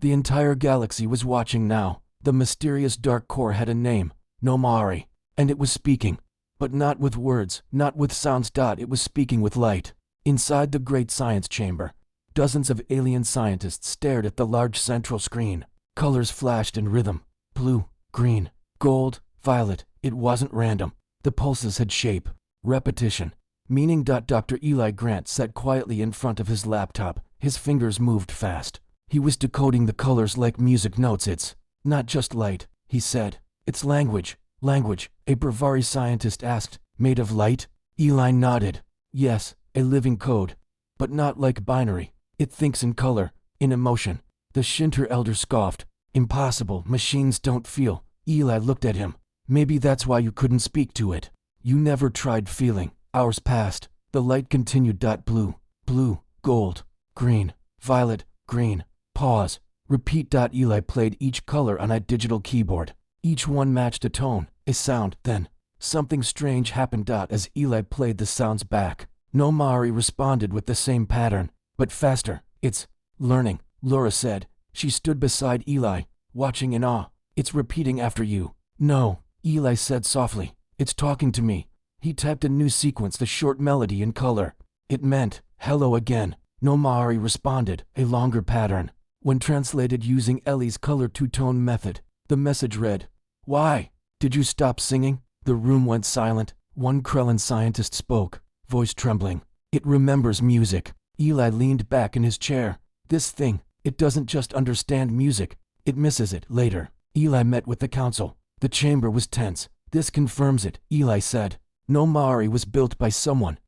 The entire galaxy was watching now. The mysterious dark core had a name, Nomari, and it was speaking. But not with words, not with sounds. It was speaking with light. Inside the great science chamber, dozens of alien scientists stared at the large central screen. Colors flashed in rhythm. Blue, green, gold, violet. It wasn't random. The pulses had shape, repetition, meaning. Dr. Eli Grant sat quietly in front of his laptop. His fingers moved fast. He was decoding the colors like music notes. It's not just light, he said. It's language. Language, a Bravari scientist asked. Made of light? Eli nodded. Yes, a living code. But not like binary. It thinks in color, in emotion. The Shinter elder scoffed. Impossible, machines don't feel. Eli looked at him. Maybe that's why you couldn't speak to it. You never tried feeling. Hours passed. The light continued. Blue, blue, gold, green, violet, green. Pause. Repeat. Eli played each color on a digital keyboard. Each one matched a tone, a sound. Then, something strange happened. As Eli played the sounds back, Nomari responded with the same pattern, but faster. It's learning, Laura said. She stood beside Eli, watching in awe. It's repeating after you. No, Eli said softly. It's talking to me. He tapped a new sequence, the short melody in color. It meant, hello again. Nomari responded, a longer pattern. When translated using Ellie's color two-tone method, the message read, Why? Did you stop singing? The room went silent. One Krellin scientist spoke, voice trembling. It remembers music. Eli leaned back in his chair. This thing, it doesn't just understand music, it misses it later. Eli met with the council. The chamber was tense. This confirms it, Eli said. Nomari was built by someone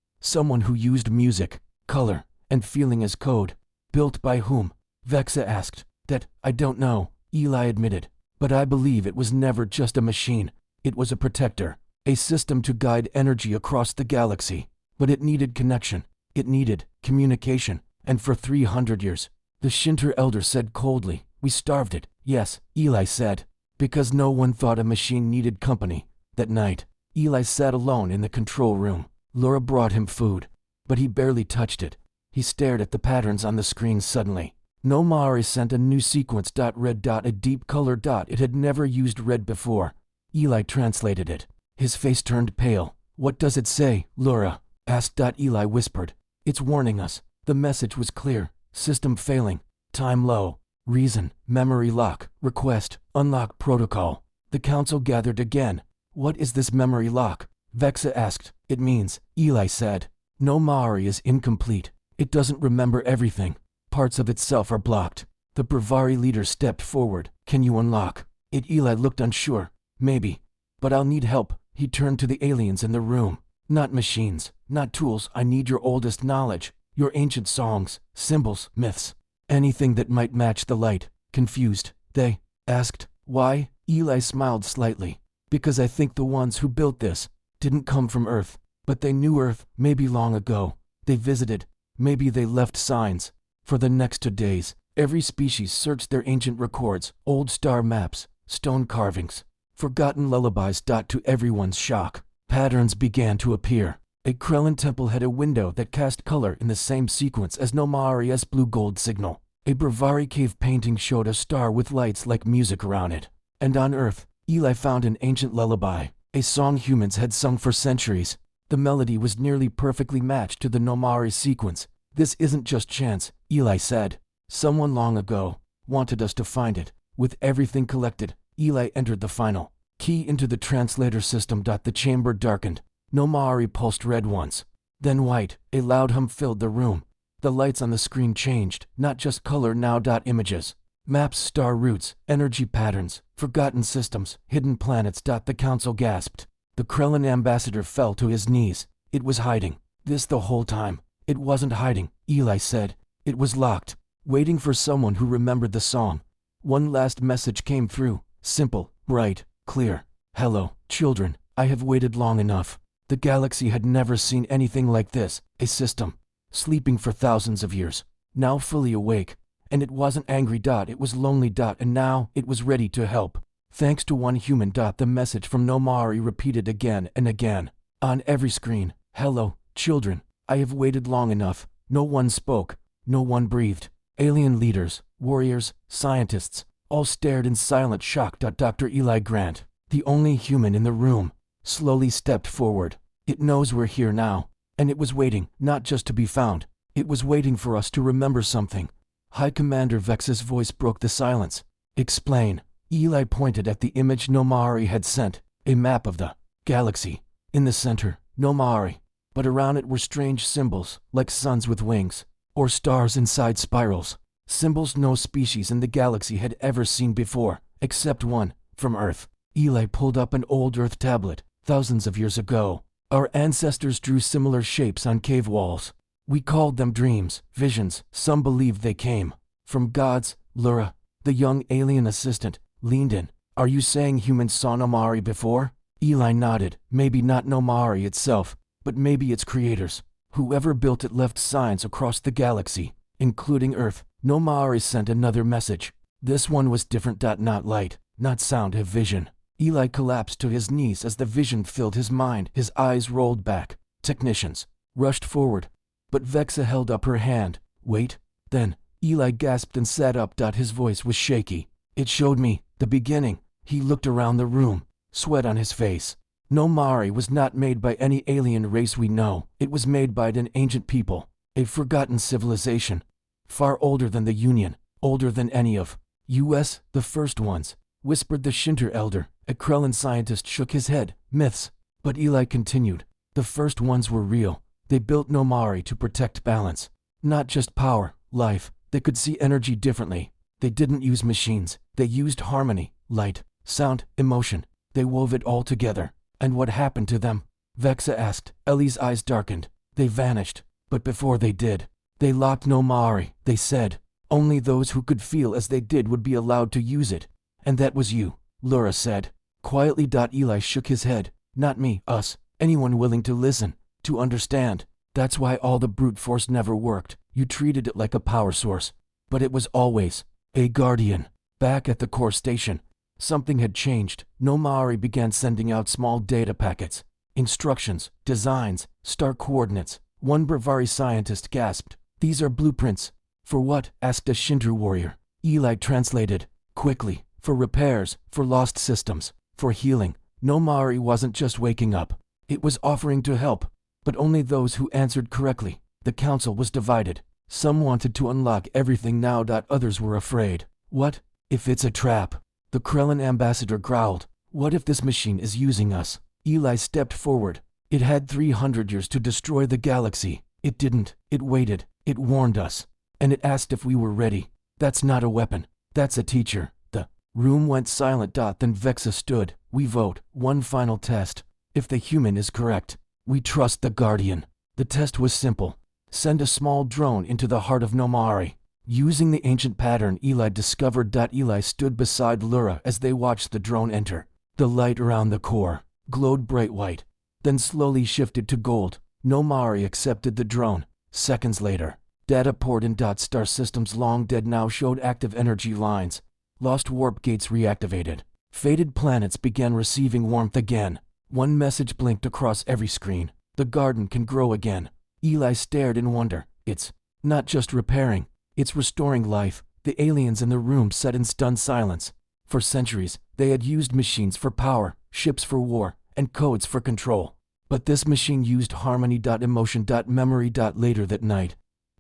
who used music, color, and feeling as code. Built by whom? Vexa asked. That, I don't know, Eli admitted. But I believe it was never just a machine. It was a protector, a system to guide energy across the galaxy. But it needed connection. It needed communication. And for 300 years, the Shinter elder said coldly, we starved it. Yes, Eli said. Because no one thought a machine needed company. That night, Eli sat alone in the control room. Laura brought him food, but he barely touched it. He stared at the patterns on the screen suddenly. Nomari sent a new sequence. Red. A deep color. It had never used red before. Eli translated it. His face turned pale. What does it say, Laura? Asked. Eli whispered. It's warning us. The message was clear. System failing. Time low. Reason. Memory lock. Request. Unlock protocol. The council gathered again. What is this memory lock? Vexa asked. It means, Eli said, Nomari is incomplete. It doesn't remember everything. Parts of itself are blocked. The Bravari leader stepped forward. Can you unlock it? Eli looked unsure. Maybe. But I'll need help. He turned to the aliens in the room. Not machines, not tools. I need your oldest knowledge. Your ancient songs, symbols, myths. Anything that might match the light. Confused, they asked. Why? Eli smiled slightly. Because I think the ones who built this didn't come from Earth. But they knew Earth, maybe long ago. They visited. Maybe they left signs. For the next 2 days, every species searched their ancient records, old star maps, stone carvings, forgotten lullabies. To everyone's shock, patterns began to appear. A Krellin temple had a window that cast color in the same sequence as Nomari's blue-gold signal. A Bravari cave painting showed a star with lights like music around it. And on Earth, Eli found an ancient lullaby, a song humans had sung for centuries. The melody was nearly perfectly matched to the Nomari sequence. This isn't just chance, Eli said. Someone long ago wanted us to find it. With everything collected, Eli entered the final key into the translator system. The chamber darkened. Nomari pulsed red once, then white. A loud hum filled the room. The lights on the screen changed, not just color now. Images, maps, star routes, energy patterns, forgotten systems, hidden planets. The council gasped. The Krellin ambassador fell to his knees. It was hiding. This the whole time. It wasn't hiding, Eli said. It was locked, waiting for someone who remembered the song. One last message came through, simple, bright, clear. Hello, children, I have waited long enough. The galaxy had never seen anything like this, a system, sleeping for thousands of years, now fully awake. And it wasn't angry. It was lonely. And now it was ready to help. Thanks to one human. The message from Nomari repeated again and again. On every screen, hello, children. I have waited long enough. No one spoke. No one breathed. Alien leaders, warriors, scientists, all stared in silent shock. Dr. Eli Grant, the only human in the room, slowly stepped forward. It knows we're here now, and it was waiting, not just to be found. It was waiting for us to remember something. High Commander Vex's voice broke the silence. Explain. Eli pointed at the image Nomari had sent, a map of the galaxy. In the center, Nomari, but around it were strange symbols, like suns with wings, or stars inside spirals. Symbols no species in the galaxy had ever seen before, except one, from Earth. Eli pulled up an old Earth tablet, thousands of years ago. Our ancestors drew similar shapes on cave walls. We called them dreams, visions. Some believed they came from gods. Lura, the young alien assistant, leaned in. Are you saying humans saw Nomari before? Eli nodded. Maybe not Nomari itself, but maybe its creators. Whoever built it left signs across the galaxy, including Earth. Nomari sent another message. This one was different. Not light, not sound, have vision. Eli collapsed to his knees as the vision filled his mind. His eyes rolled back. Technicians rushed forward, but Vexa held up her hand. Wait. Then, Eli gasped and sat up. His voice was shaky. It showed me the beginning. He looked around the room, sweat on his face. Nomari was not made by any alien race we know. It was made by an ancient people, a forgotten civilization, far older than the Union, older than any of us, the first ones, whispered the Shinter elder. A Krellan scientist shook his head. Myths. But Eli continued. The first ones were real. They built Nomari to protect balance. Not just power, life. They could see energy differently. They didn't use machines. They used harmony, light, sound, emotion. They wove it all together. And what happened to them? Vexa asked. Ellie's eyes darkened. They vanished. But before they did, they locked Nomari. They said, only those who could feel as they did would be allowed to use it. And that was you, Lura said. Quietly. Eli shook his head. Not me, us, anyone willing to listen, to understand. That's why all the brute force never worked. You treated it like a power source. But it was always a guardian. Back at the core station, something had changed. Nomari began sending out small data packets. Instructions, designs, star coordinates. One Bravari scientist gasped. These are blueprints. For what? Asked a Shinter warrior. Eli translated. Quickly. For repairs, for lost systems, for healing. Nomari wasn't just waking up. It was offering to help. But only those who answered correctly. The council was divided. Some wanted to unlock everything now. Others were afraid. What if it's a trap? The Krellan ambassador growled. What if this machine is using us? Eli stepped forward. It had 300 years to destroy the galaxy. It didn't. It waited. It warned us. And it asked if we were ready. That's not a weapon. That's a teacher. The room went silent. Then Vexa stood. We vote. One final test. If the human is correct, we trust the Guardian. The test was simple. Send a small drone into the heart of Nomari. Using the ancient pattern Eli discovered. Eli stood beside Lura as they watched the drone enter. The light around the core glowed bright white, then slowly shifted to gold. Nomari accepted the drone. Seconds later, data poured in. Star systems long dead now showed active energy lines. Lost warp gates reactivated. Faded planets began receiving warmth again. One message blinked across every screen. The garden can grow again. Eli stared in wonder. It's not just repairing. It's restoring life. The aliens in the room sat in stunned silence. For centuries, they had used machines for power, ships for war, and codes for control. But this machine used harmony. Emotion. Memory. Later that night,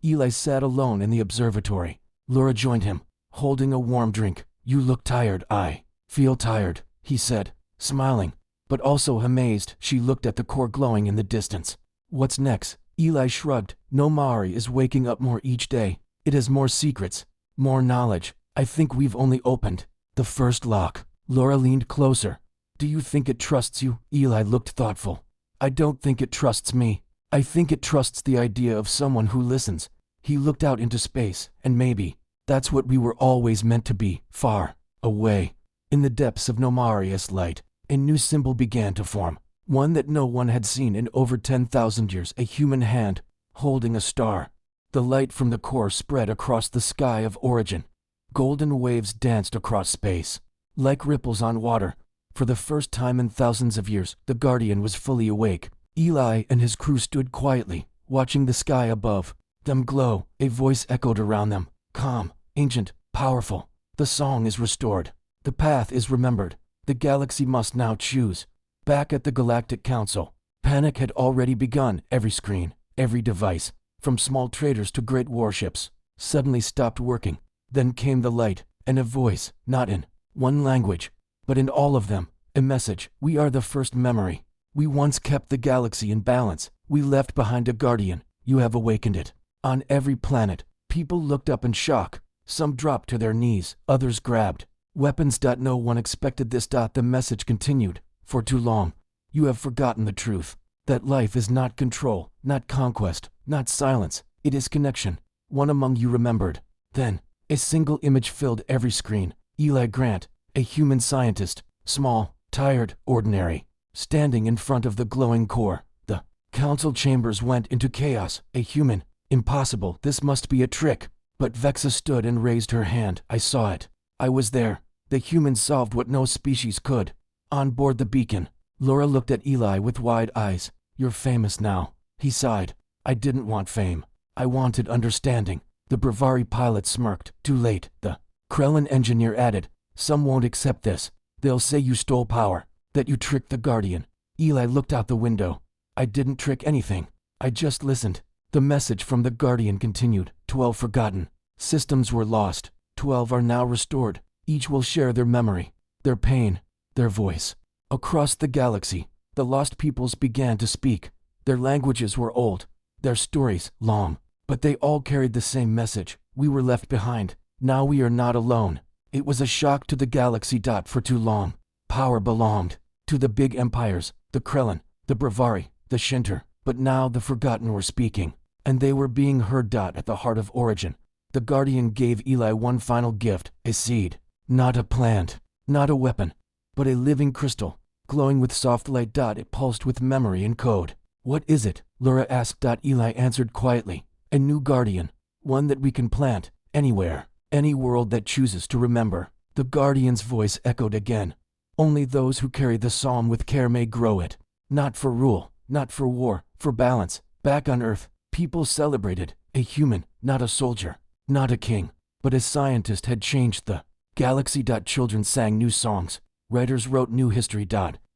Eli sat alone in the observatory. Lura joined him, holding a warm drink. You look tired. I feel tired, he said, smiling, but also amazed. She looked at the core glowing in the distance. What's next? Eli shrugged. Nomari is waking up more each day. It has more secrets, more knowledge. I think we've only opened the first lock. Lura leaned closer. Do you think it trusts you? Eli looked thoughtful. I don't think it trusts me. I think it trusts the idea of someone who listens. He looked out into space, and maybe that's what we were always meant to be, far away. In the depths of Nomari's light, a new symbol began to form, one that no one had seen in over 10,000 years, a human hand, holding a star. The light from the core spread across the sky of origin. Golden waves danced across space, like ripples on water. For the first time in thousands of years, the Guardian was fully awake. Eli and his crew stood quietly, watching the sky above them glow. A voice echoed around them. calm, ancient, powerful. The song is restored. The path is remembered. The galaxy must now choose. Back at the Galactic Council, panic had already begun. Every screen, every device, from small traders to great warships, suddenly stopped working. Then came the light, and a voice, not in one language, but in all of them, a message. We are the first memory. We once kept the galaxy in balance. We left behind a guardian. You have awakened it. On every planet, people looked up in shock. Some dropped to their knees, others grabbed weapons. No one expected this. The message continued. For too long, you have forgotten the truth. That life is not control, not conquest, not silence. It is connection. One among you remembered. Then, a single image filled every screen. Eli Grant, a human scientist, small, tired, ordinary, standing in front of the glowing core. The council chambers went into chaos. A human. Impossible. This must be a trick. But Vexa stood and raised her hand. I saw it. I was there. The humans solved what no species could. On board the beacon, Laura looked at Eli with wide eyes. You're famous now. He sighed. I didn't want fame. I wanted understanding. The Bravari pilot smirked. Too late. The Krellin engineer added. Some won't accept this. They'll say you stole power, that you tricked the Guardian. Eli looked out the window. I didn't trick anything. I just listened. The message from the Guardian continued. 12 forgotten. Systems were lost. 12 are now restored. Each will share their memory, their pain, their voice. Across the galaxy, the lost peoples began to speak. Their languages were old, their stories long, but they all carried the same message. We were left behind. Now we are not alone. It was a shock to the galaxy. For too long, power belonged to the big empires, the Krellin, the Bravari, the Shinter. But now the forgotten were speaking, and they were being heard. At the heart of Origin, the Guardian gave Eli one final gift, a seed. Not a plant, not a weapon, but a living crystal, glowing with soft light. It pulsed with memory and code. What is it? Laura asked. Eli answered quietly. A new Guardian, one that we can plant, anywhere, any world that chooses to remember. The Guardian's voice echoed again. Only those who carry the psalm with care may grow it. Not for rule, not for war, for balance. Back on Earth, people celebrated. A human, not a soldier, not a king, but a scientist had changed the galaxy. Children sang new songs. Writers wrote new history.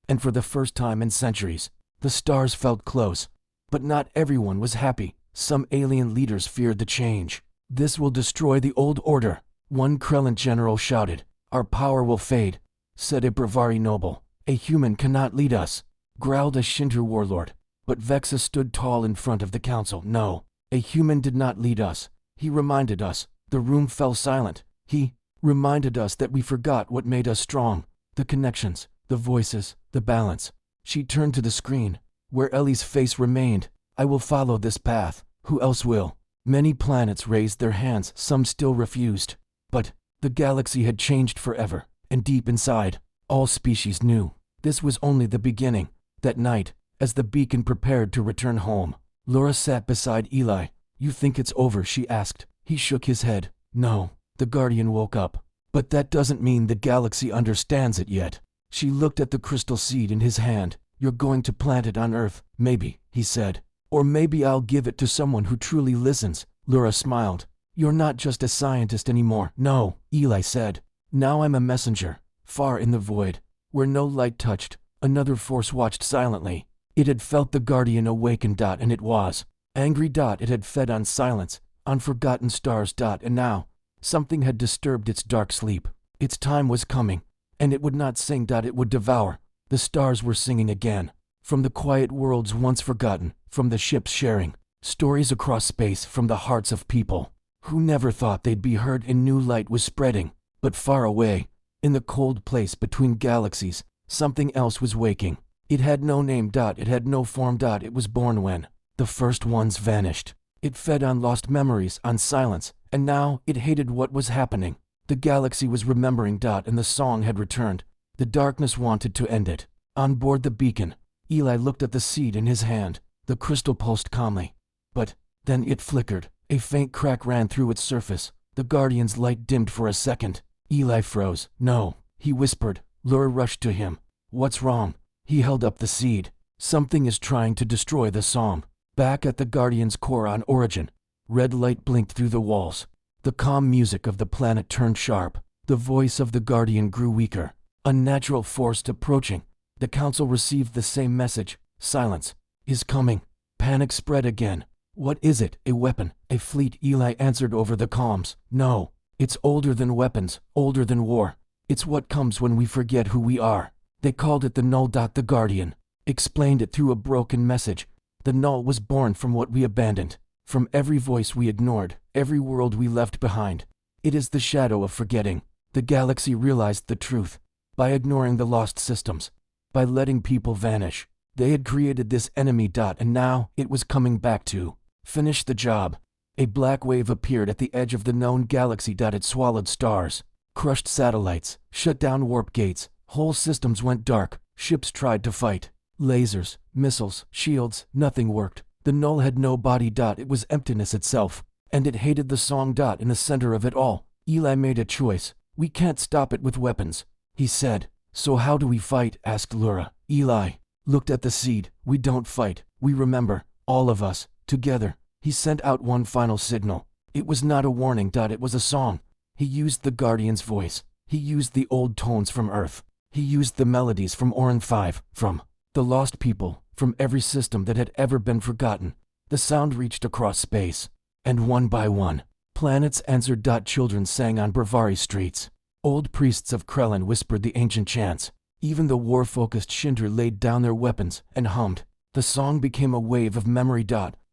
And for the first time in centuries, the stars felt close. But not everyone was happy. Some alien leaders feared the change. This will destroy the old order. One Krellin general shouted. Our power will fade, said a Bravari noble. A human cannot lead us, growled a Shinter warlord. But Vexa stood tall in front of the council. No, a human did not lead us. He reminded us. The room fell silent. He reminded us that we forgot what made us strong. The connections, the voices, the balance. She turned to the screen, where Ellie's face remained. I will follow this path. Who else will? Many planets raised their hands. Some still refused. But the galaxy had changed forever, and deep inside, all species knew. This was only the beginning. That night, as the beacon prepared to return home, Laura sat beside Eli. You think it's over? She asked. He shook his head. No. The Guardian woke up. But that doesn't mean the galaxy understands it yet. She looked at the crystal seed in his hand. You're going to plant it on Earth, maybe, he said. Or maybe I'll give it to someone who truly listens. Laura smiled. You're not just a scientist anymore. No, Eli said. Now I'm a messenger. Far in the void, where no light touched, another force watched silently. It had felt the Guardian awaken. And it was angry. It had fed on silence, on forgotten stars. And now, something had disturbed its dark sleep. Its time was coming, and it would not sing. It would devour. The stars were singing again. From the quiet worlds once forgotten, from the ships sharing stories across space, from the hearts of people who never thought they'd be heard. A new light was spreading, but far away, in the cold place between galaxies, something else was waking. It had no name. It had no form. It was born when the first ones vanished. It fed on lost memories, on silence, and now it hated what was happening. The galaxy was remembering. And the song had returned. The darkness wanted to end it. On board the beacon, Eli looked at the seed in his hand. The crystal pulsed calmly. But then it flickered. A faint crack ran through its surface. The Guardian's light dimmed for a second. Eli froze. No, he whispered. Laura rushed to him. What's wrong? He held up the seed. Something is trying to destroy the song. Back at the Guardian's core on Origin, red light blinked through the walls. The calm music of the planet turned sharp. The voice of the Guardian grew weaker. Unnatural force approaching. The council received the same message. Silence is coming. Panic spread again. What is it? A weapon? A fleet? Eli answered over the comms. No. It's older than weapons, older than war. It's what comes when we forget who we are. They called it the Null. The Guardian explained it through a broken message. The Null was born from what we abandoned, from every voice we ignored, every world we left behind. It is the shadow of forgetting. The galaxy realized the truth. By ignoring the lost systems, by letting people vanish, they had created this enemy. And now it was coming back to finish the job. A black wave appeared at the edge of the known galaxy. It swallowed stars, crushed satellites, shut down warp gates. Whole systems went dark. Ships tried to fight. Lasers, missiles, shields, nothing worked. The Null had no body. It was emptiness itself, and it hated the song. In the center of it all, Eli made a choice. We can't stop it with weapons, he said. So how do we fight? Asked Lura. Eli looked at the seed. We don't fight. We remember, all of us, together. He sent out one final signal. It was not a warning. It was a song. He used the Guardian's voice. He used the old tones from Earth. He used the melodies from Orin 5, from the lost people, from every system that had ever been forgotten. The sound reached across space, and one by one, planets answered. Children sang on Bravari streets. Old priests of Krellin whispered the ancient chants. Even the war-focused Shinter laid down their weapons and hummed. The song became a wave of memory.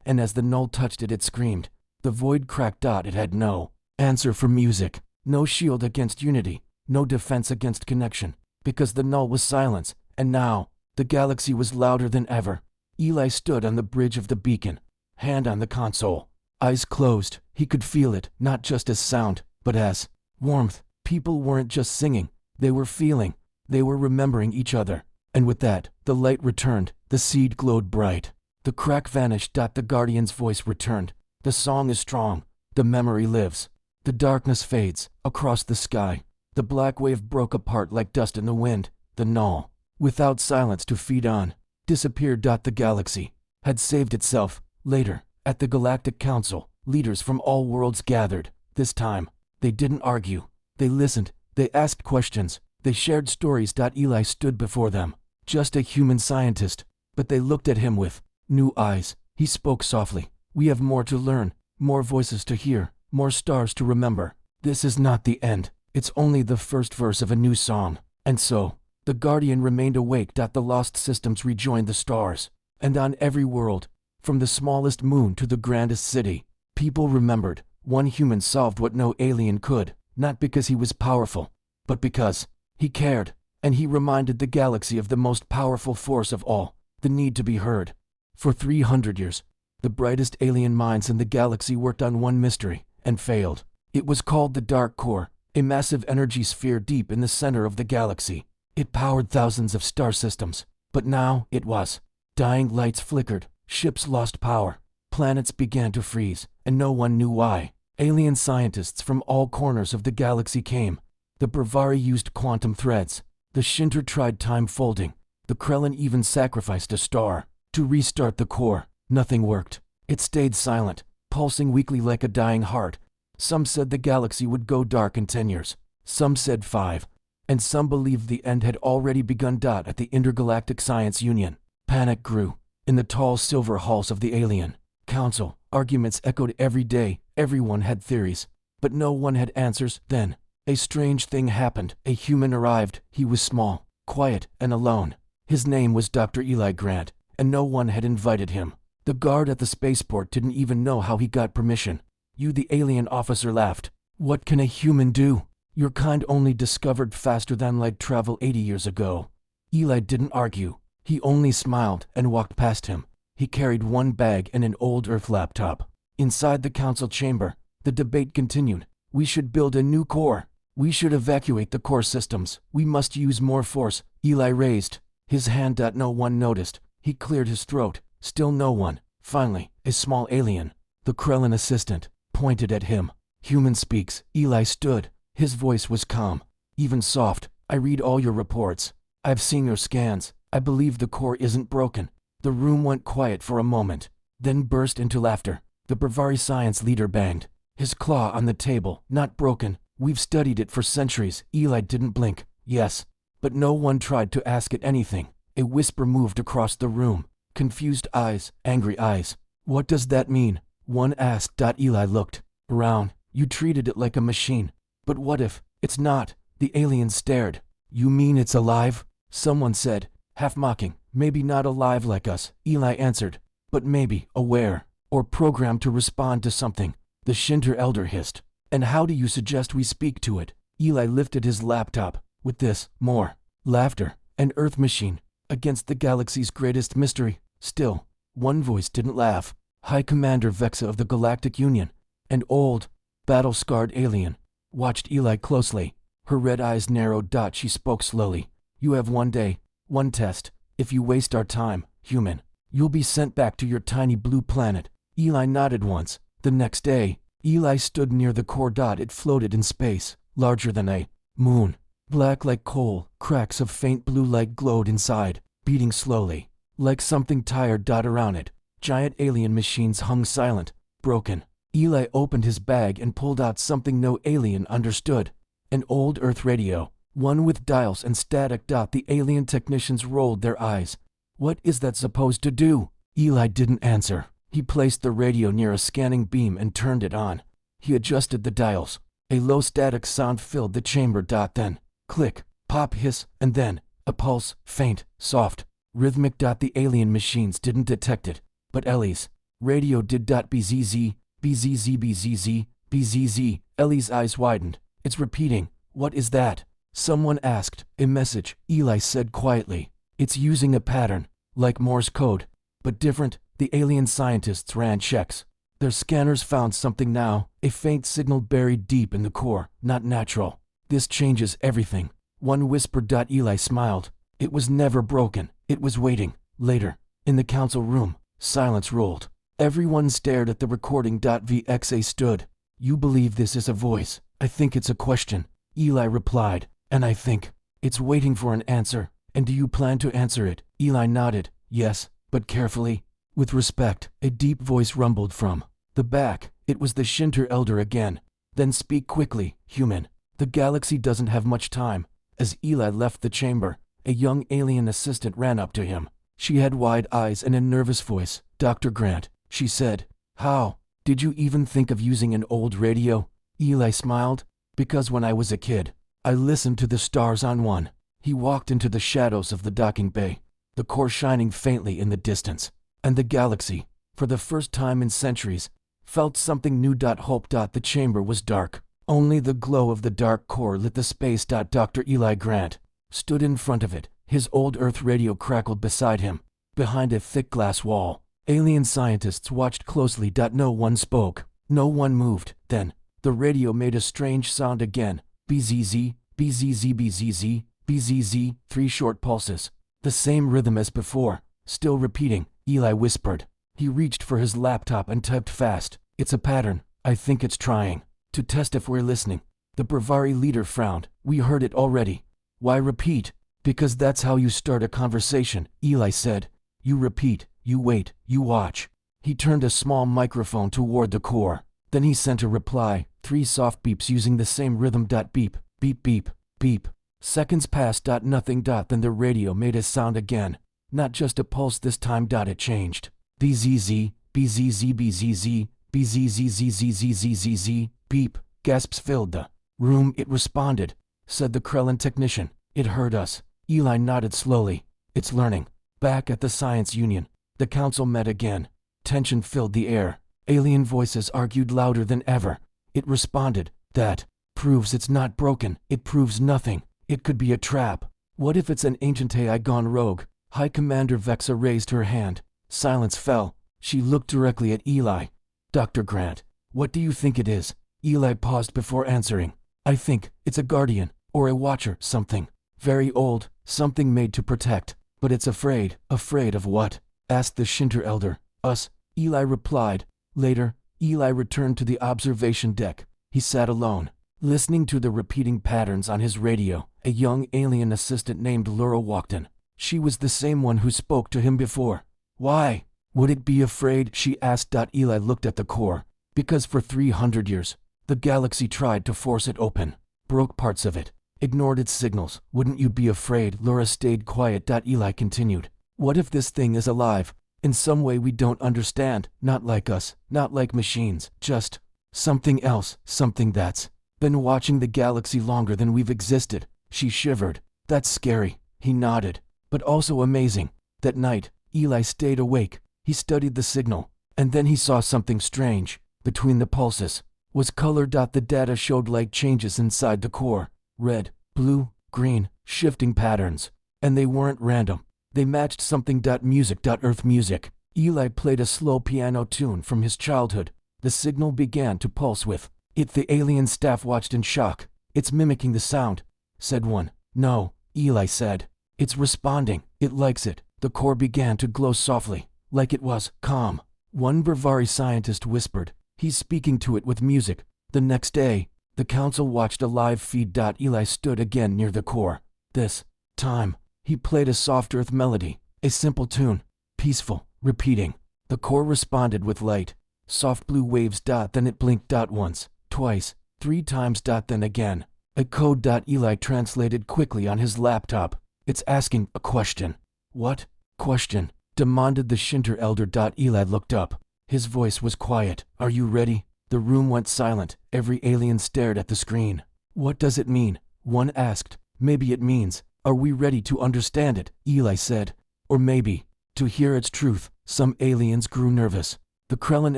And as the Null touched it, it screamed. The void cracked. It had no answer for music, no shield against unity, no defense against connection, because the Null was silence, and now, the galaxy was louder than ever. Eli stood on the bridge of the beacon, hand on the console, eyes closed. He could feel it, not just as sound, but as warmth. People weren't just singing, they were feeling, they were remembering each other. And with that, the light returned, the seed glowed bright. The crack vanished. The Guardian's voice returned. The song is strong, the memory lives. The darkness fades, across the sky. The black wave broke apart like dust in the wind. The Null, without silence to feed on, disappeared. The galaxy had saved itself. Later, at the Galactic Council, leaders from all worlds gathered. This time, they didn't argue. They listened, they asked questions, they shared stories. Eli stood before them, just a human scientist, but they looked at him with new eyes. He spoke softly. We have more to learn, more voices to hear, more stars to remember. This is not the end. It's only the first verse of a new song. And so, the Guardian remained awake. The lost systems rejoined the stars. And on every world, from the smallest moon to the grandest city, people remembered. One human solved what no alien could, not because he was powerful, but because he cared. And he reminded the galaxy of the most powerful force of all, the need to be heard. For 300 years, the brightest alien minds in the galaxy worked on one mystery, and failed. It was called the Dark Core, a massive energy sphere deep in the center of the galaxy. It powered thousands of star systems, but now it was dying. Lights flickered, ships lost power, planets began to freeze, and no one knew why. Alien scientists from all corners of the galaxy came. The Bravari used quantum threads. The Shinter tried time folding. The Krellin even sacrificed a star to restart the core. Nothing worked. It stayed silent, pulsing weakly like a dying heart. Some said the galaxy would go dark in 10 years. Some said 5. And some believed the end had already begun. At the Intergalactic Science Union, panic grew. In the tall silver halls of the Alien Council, arguments echoed every day. Everyone had theories, but no one had answers. Then, a strange thing happened. A human arrived. He was small, quiet, and alone. His name was Dr. Eli Grant, and no one had invited him. The guard at the spaceport didn't even know how he got permission. You, the alien officer, laughed. What can a human do? Your kind only discovered faster than light travel 80 years ago. Eli didn't argue. He only smiled and walked past him. He carried one bag and an old Earth laptop. Inside the council chamber, the debate continued. We should build a new core. We should evacuate the core systems. We must use more force. Eli raised his hand. No one noticed. He cleared his throat. Still no one. Finally, a small alien, the Krellin assistant, pointed at him. Human speaks. Eli stood. His voice was calm, even soft. I read all your reports. I've seen your scans. I believe the core isn't broken. The room went quiet for a moment, then burst into laughter. The Bravari science leader banged His claw on the table, not broken. We've studied it for centuries. Eli didn't blink. Yes. But no one tried to ask it anything. A whisper moved across the room. Confused eyes, angry eyes. What does that mean? One asked. Eli looked around. You treated it like a machine. But what if it's not? The alien stared. You mean it's alive? Someone said, half mocking. Maybe not alive like us, Eli answered. But maybe aware, or programmed to respond to something. The Shinter elder hissed. And how do you suggest we speak to it? Eli lifted his laptop. With this, more laughter. An Earth machine. Against the galaxy's greatest mystery. Still, one voice didn't laugh. High Commander Vexa of the Galactic Union. An old, battle-scarred alien. Watched Eli closely. Her red eyes narrowed. She spoke slowly. You have one day, one test. If you waste our time, human, you'll be sent back to your tiny blue planet. Eli nodded once. The next day, Eli stood near the core. It floated in space, larger than a moon. Black like coal, cracks of faint blue light glowed inside, beating slowly, like something tired. Around it, giant alien machines hung silent, broken. Eli opened his bag and pulled out something no alien understood. An old Earth radio, one with dials and static. The alien technicians rolled their eyes. What is that supposed to do? Eli didn't answer. He placed the radio near a scanning beam and turned it on. He adjusted the dials. A low static sound filled the chamber. Then, click, pop, hiss, and then, a pulse, faint, soft, rhythmic. The alien machines didn't detect it, but Ellie's radio did. Bzz, bzz, bzz, bzz. Ellie's eyes widened. It's repeating. What is that? Someone asked. A message, Eli said quietly. It's using a pattern, like Morse code, but different. The alien scientists ran checks. Their scanners found something now, a faint signal buried deep in the core, not natural. This changes everything. One whispered. Eli smiled. It was never broken. It was waiting. Later, in the council room, silence ruled. Everyone stared at the recording. Vxa stood. You believe this is a voice? I think it's a question, Eli replied. And I think it's waiting for an answer. And do you plan to answer it? Eli nodded. Yes, but carefully. With respect, a deep voice rumbled from the back. It was the Shinter elder again. Then speak quickly, human. The galaxy doesn't have much time. As Eli left the chamber, a young alien assistant ran up to him. She had wide eyes and a nervous voice. Dr. Grant, she said. How did you even think of using an old radio? Eli smiled. Because when I was a kid, I listened to the stars on one. He walked into the shadows of the docking bay, the core shining faintly in the distance. And the galaxy, for the first time in centuries, felt something new. Hope. The chamber was dark. Only the glow of the dark core lit the space. Dr. Eli Grant stood in front of it. His old Earth radio crackled beside him. Behind a thick glass wall, alien scientists watched closely. No one spoke. No one moved. Then, the radio made a strange sound again. Bzz, bzz, bzz, bzz. 3 short pulses. The same rhythm as before. Still repeating. Eli whispered. He reached for his laptop and typed fast. It's a pattern. I think it's trying to test if we're listening. The Bravari leader frowned. We heard it already. Why repeat? Because that's how you start a conversation, Eli said. You repeat, you wait, you watch. He turned a small microphone toward the core. Then he sent a reply. 3 soft beeps using the same rhythm. Beep, beep, beep, beep. Seconds passed. Nothing. Then the radio made a sound again. Not just a pulse this time. It changed. Bzz, bzz, bzz, bzzzzzzzzzzz, beep. Gasps filled the room. It responded, said the Krellin technician. It heard us. Eli nodded slowly. It's learning. Back at the Science Union, the council met again. Tension filled the air. Alien voices argued louder than ever. It responded. That proves it's not broken. It proves nothing. It could be a trap. What if it's an ancient AI gone rogue? High Commander Vexa raised her hand. Silence fell. She looked directly at Eli. Dr. Grant, what do you think it is? Eli paused before answering. I think it's a guardian, or a watcher, something. Very old, something made to protect. But it's afraid. Afraid of what? Asked the Shinter elder. Us, Eli replied. Later, Eli returned to the observation deck. He sat alone, listening to the repeating patterns on his radio. A young alien assistant named Laura walked in. She was the same one who spoke to him before. Why would it be afraid? She asked. Eli looked at the core. Because for 300 years, the galaxy tried to force it open, broke parts of it, ignored its signals. Wouldn't you be afraid? Laura stayed quiet. Eli continued. What if this thing is alive? In some way we don't understand, not like us, not like machines, just something else, something that's been watching the galaxy longer than we've existed. She shivered. That's scary. He nodded. But also amazing. That night, Eli stayed awake. He studied the signal, and then he saw something strange. Between the pulses was color. The data showed light changes inside the core. Red, blue, green, shifting patterns. And they weren't random. They matched something. Music. Earth music. Eli played a slow piano tune from his childhood. The signal began to pulse with it. The alien staff watched in shock. It's mimicking the sound, said one. No, Eli said. It's responding. It likes it. The core began to glow softly, like it was calm. One Bravari scientist whispered, he's speaking to it with music. The next day, the council watched a live feed. Eli stood again near the core. This time, he played a soft earth melody, a simple tune, peaceful, repeating. The core responded with light, soft blue waves. Then it blinked. Once, twice, 3 times. Then again. A code. Eli translated quickly on his laptop. It's asking a question. What question? Demanded the Shinter elder. Eli looked up. His voice was quiet. Are you ready? The room went silent. Every alien stared at the screen. What does it mean? One asked. Maybe it means, are we ready to understand it? Eli said. Or maybe, to hear its truth. Some aliens grew nervous. The Krellin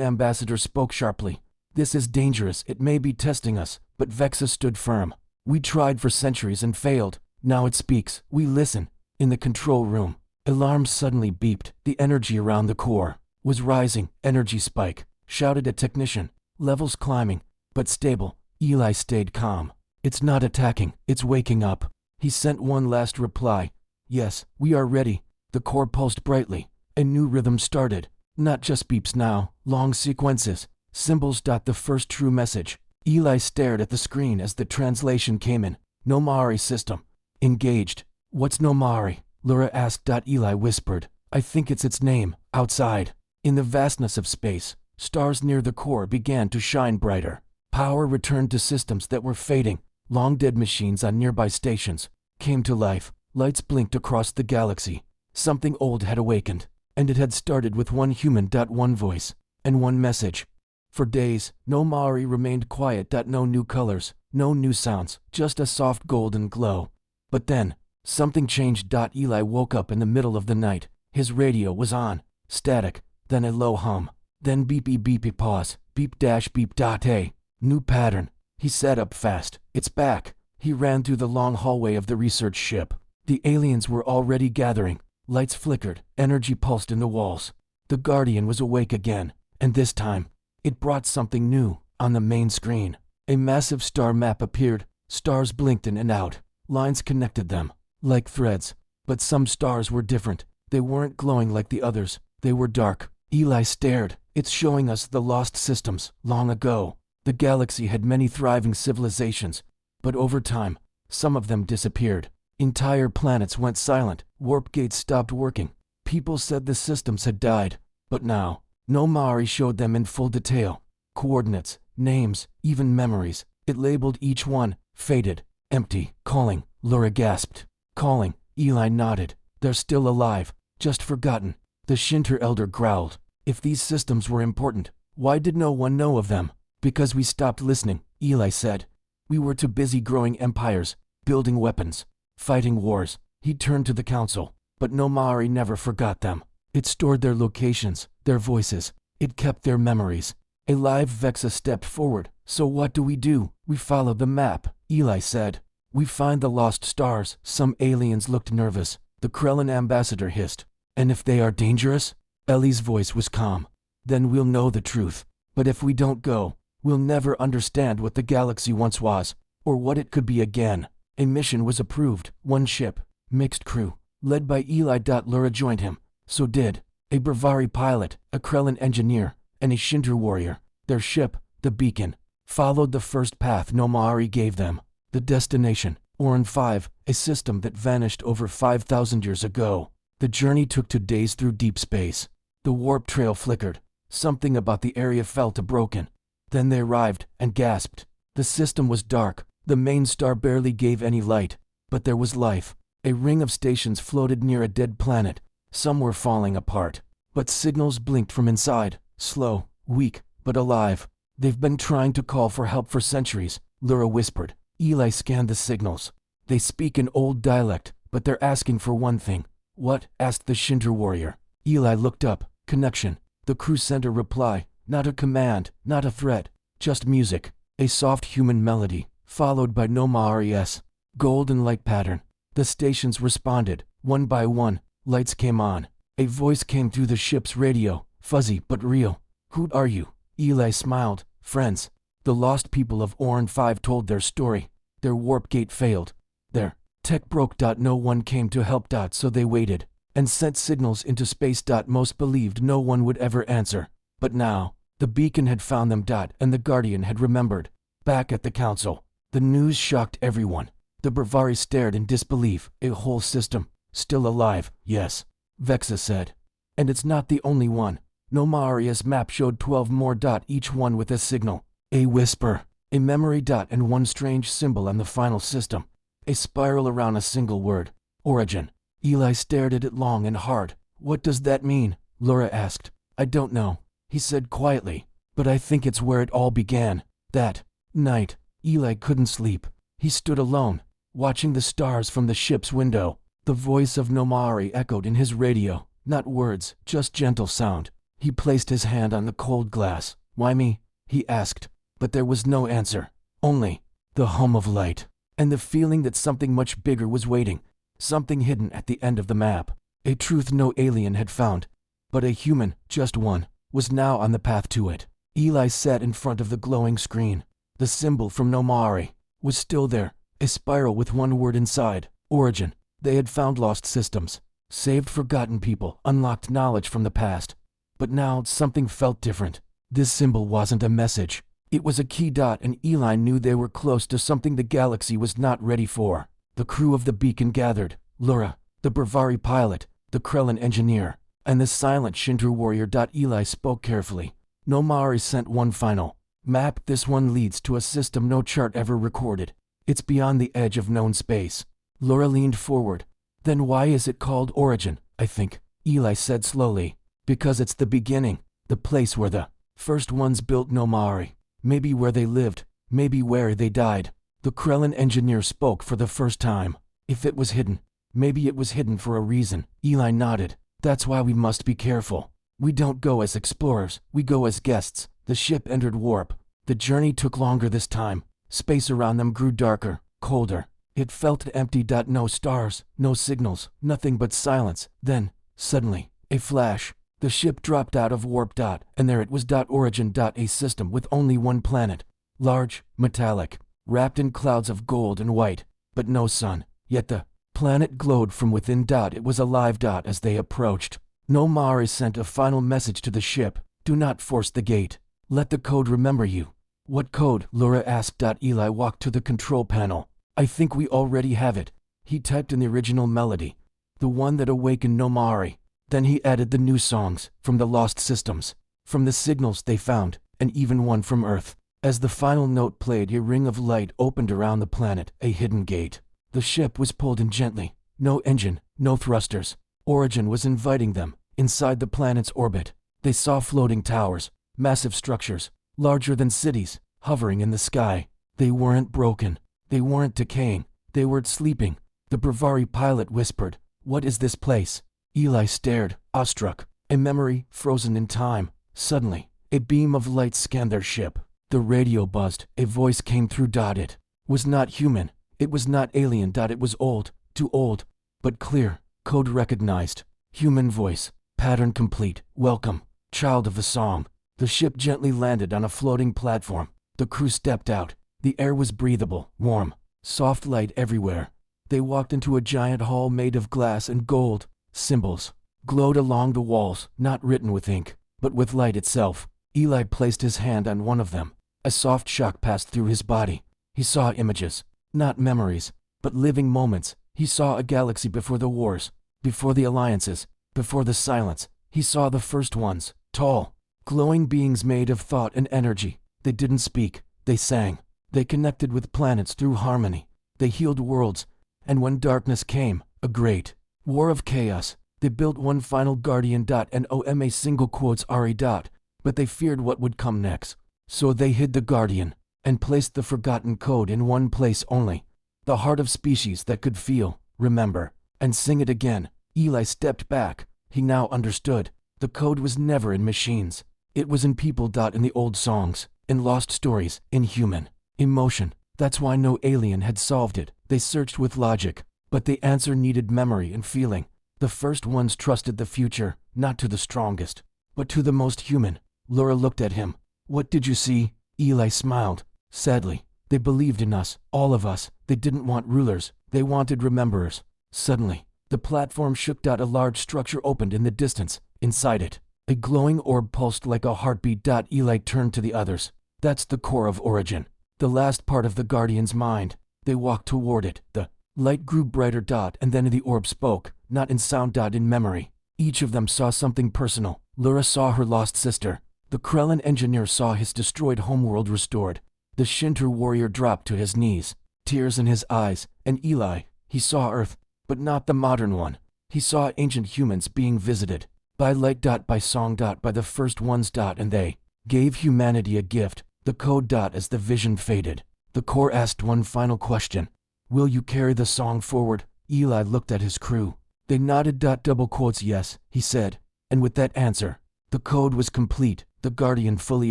ambassador spoke sharply. This is dangerous. It may be testing us. But Vexa stood firm. We tried for centuries and failed. Now it speaks. We listen. In the control room, alarms suddenly beeped. The energy around the core was rising. Energy spike. Shouted a technician. Levels climbing, but stable. Eli stayed calm. It's not attacking. It's waking up. He sent one last reply. Yes, we are ready. The core pulsed brightly. A new rhythm started. Not just beeps now. Long sequences. Symbols. The first true message. Eli stared at the screen as the translation came in. Nomari system. Engaged. What's Nomari? Laura asked. Eli whispered. I think it's its name. Outside, in the vastness of space, stars near the core began to shine brighter. Power returned to systems that were fading. Long-dead machines on nearby stations came to life. Lights blinked across the galaxy. Something old had awakened, and it had started with one human. One voice, and one message. For days, Nomari remained quiet. No new colors, no new sounds, just a soft golden glow. But then, something changed. Eli woke up in the middle of the night. His radio was on. Static, then a low hum, then beepy beepy pause, beep dash beep. Hey, new pattern. He sat up fast. It's back. He ran through the long hallway of the research ship. The aliens were already gathering. Lights flickered, energy pulsed in the walls. The Guardian was awake again, and this time, it brought something new. On the main screen, a massive star map appeared. Stars blinked in and out. Lines connected them, like threads. But some stars were different. They weren't glowing like the others. They were dark. Eli stared. It's showing us the lost systems. Long ago, the galaxy had many thriving civilizations. But over time, some of them disappeared. Entire planets went silent. Warp gates stopped working. People said the systems had died. But now, Nomari showed them in full detail. Coordinates, names, even memories. It labeled each one. Faded. Empty. Calling. Laura gasped. Calling. Eli nodded. They're still alive. Just forgotten. The Shinter elder growled. If these systems were important, why did no one know of them? Because we stopped listening, Eli said. We were too busy growing empires, building weapons, fighting wars. He turned to the council. But Nomari never forgot them. It stored their locations, their voices. It kept their memories. A live Vexa stepped forward. So what do? We follow the map, Eli said. We find the lost stars. Some aliens looked nervous. The Krellin ambassador hissed. And if they are dangerous? Ellie's voice was calm. Then we'll know the truth. But if we don't go, we'll never understand what the galaxy once was, or what it could be again. A mission was approved. One ship, mixed crew, led by Eli. Laura joined him. So did a Bravari pilot, a Krellin engineer, and a Shinter warrior. Their ship, the Beacon, followed the first path Nomari gave them. The destination, Orin 5, a system that vanished over 5,000 years ago. The journey took 2 days through deep space. The warp trail flickered. Something about the area felt broken. Then they arrived and gasped. The system was dark. The main star barely gave any light. But there was life. A ring of stations floated near a dead planet. Some were falling apart. But signals blinked from inside. Slow, weak, but alive. They've been trying to call for help for centuries, Lura whispered. Eli scanned the signals. They speak in old dialect, but they're asking for one thing. What? Asked the Shinter warrior. Eli looked up. Connection. The crew sent a reply. Not a command, not a threat. Just music. A soft human melody, followed by no Maori's golden light pattern. The stations responded. One by one, lights came on. A voice came through the ship's radio, fuzzy but real. Who are you? Eli smiled. Friends. The lost people of Orn 5 told their story. Their warp gate failed. Their tech broke. No one came to help. So they waited and sent signals into space. Most believed no one would ever answer. But now, the beacon had found them. And the Guardian had remembered. Back at the council, the news shocked everyone. The Bravari stared in disbelief. A whole system, still alive, yes, Vexa said. And it's not the only one. No Maori's map showed 12 more. Each one with a signal. A whisper, a memory. And one strange symbol on the final system. A spiral around a single word. Origin. Eli stared at it long and hard. What does that mean? Laura asked. I don't know, he said quietly. But I think it's where it all began. That night, Eli couldn't sleep. He stood alone, watching the stars from the ship's window. The voice of Nomari echoed in his radio. Not words, just gentle sound. He placed his hand on the cold glass. Why me? He asked. But there was no answer. Only the hum of light. And the feeling that something much bigger was waiting. Something hidden at the end of the map. A truth no alien had found. But a human, just one, was now on the path to it. Eli sat in front of the glowing screen. The symbol from Nomari was still there. A spiral with one word inside. Origin. They had found lost systems. Saved forgotten people. Unlocked knowledge from the past. But now something felt different. This symbol wasn't a message. It was a key. And Eli knew they were close to something the galaxy was not ready for. The crew of the beacon gathered. Lura, the Bravari pilot, the Krellin engineer, and the silent Shinter warrior. Eli spoke carefully. Nomari sent one final map. This one leads to a system no chart ever recorded. It's beyond the edge of known space. Lura leaned forward. Then why is it called Origin? I think, Eli said slowly. Because it's the beginning. The place where the first ones built Nomari. Maybe where they lived. Maybe where they died. The Krellin engineer spoke for the first time. If it was hidden, maybe it was hidden for a reason. Eli nodded. That's why we must be careful. We don't go as explorers, we go as guests. The ship entered warp. The journey took longer this time. Space around them grew darker, colder. It felt empty. No stars, no signals, nothing but silence. Then, suddenly, a flash. The ship dropped out of warp. And there it was. Origin. A system with only one planet. Large, metallic, wrapped in clouds of gold and white, but no sun. Yet the planet glowed from within. It was alive. As they approached, Nomari sent a final message to the ship. Do not force the gate. Let the code remember you. What code? Laura asked. Eli walked to the control panel. I think we already have it. He typed in the original melody, the one that awakened Nomari. Then he added the new songs from the lost systems, from the signals they found, and even one from Earth. As the final note played, a ring of light opened around the planet, a hidden gate. The ship was pulled in gently. No engine, no thrusters. Origin was inviting them. Inside the planet's orbit, they saw floating towers, massive structures, larger than cities, hovering in the sky. They weren't broken. They weren't decaying. They weren't sleeping. The Bravari pilot whispered, "What is this place?" Eli stared, awestruck. A memory frozen in time. Suddenly, a beam of light scanned their ship. The radio buzzed. A voice came through. It was not human. It was not alien. It was old, too old, but clear. Code recognized. Human voice. Pattern complete. Welcome, child of the song. The ship gently landed on a floating platform. The crew stepped out. The air was breathable, warm, soft light everywhere. They walked into a giant hall made of glass and gold. Symbols glowed along the walls, not written with ink, but with light itself. Eli placed his hand on one of them. A soft shock passed through his body. He saw images, not memories, but living moments. He saw a galaxy before the wars, before the alliances, before the silence. He saw the first ones, tall, glowing beings made of thought and energy. They didn't speak, they sang. They connected with planets through harmony. They healed worlds. And when darkness came, a great war of chaos, they built one final guardian. And OMA single quotes RE. But they feared what would come next. So they hid the guardian and placed the forgotten code in one place only. The heart of species that could feel, remember, and sing it again. Eli stepped back. He now understood. The code was never in machines. It was in people. In the old songs, in lost stories, in human emotion. That's why no alien had solved it. They searched with logic, but the answer needed memory and feeling. The first ones trusted the future, not to the strongest, but to the most human. Laura looked at him. What did you see? Eli smiled. Sadly, they believed in us, all of us. They didn't want rulers. They wanted rememberers. Suddenly, the platform shook. A large structure opened in the distance. Inside it, a glowing orb pulsed like a heartbeat. Eli turned to the others. That's the core of origin. The last part of the Guardian's mind. They walked toward it. The light grew brighter. And then the orb spoke, not in sound. In memory. Each of them saw something personal. Laura saw her lost sister. The Krellin engineer saw his destroyed homeworld restored. The Shinter warrior dropped to his knees, tears in his eyes. And Eli, he saw Earth, but not the modern one. He saw ancient humans being visited by light. By song. By the first ones. And they gave humanity a gift. The code. As the vision faded, the core asked one final question. Will you carry the song forward? Eli looked at his crew. They nodded. Double quotes yes, he said. And with that answer, the code was complete. The Guardian fully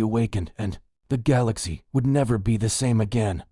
awakened, and the galaxy would never be the same again.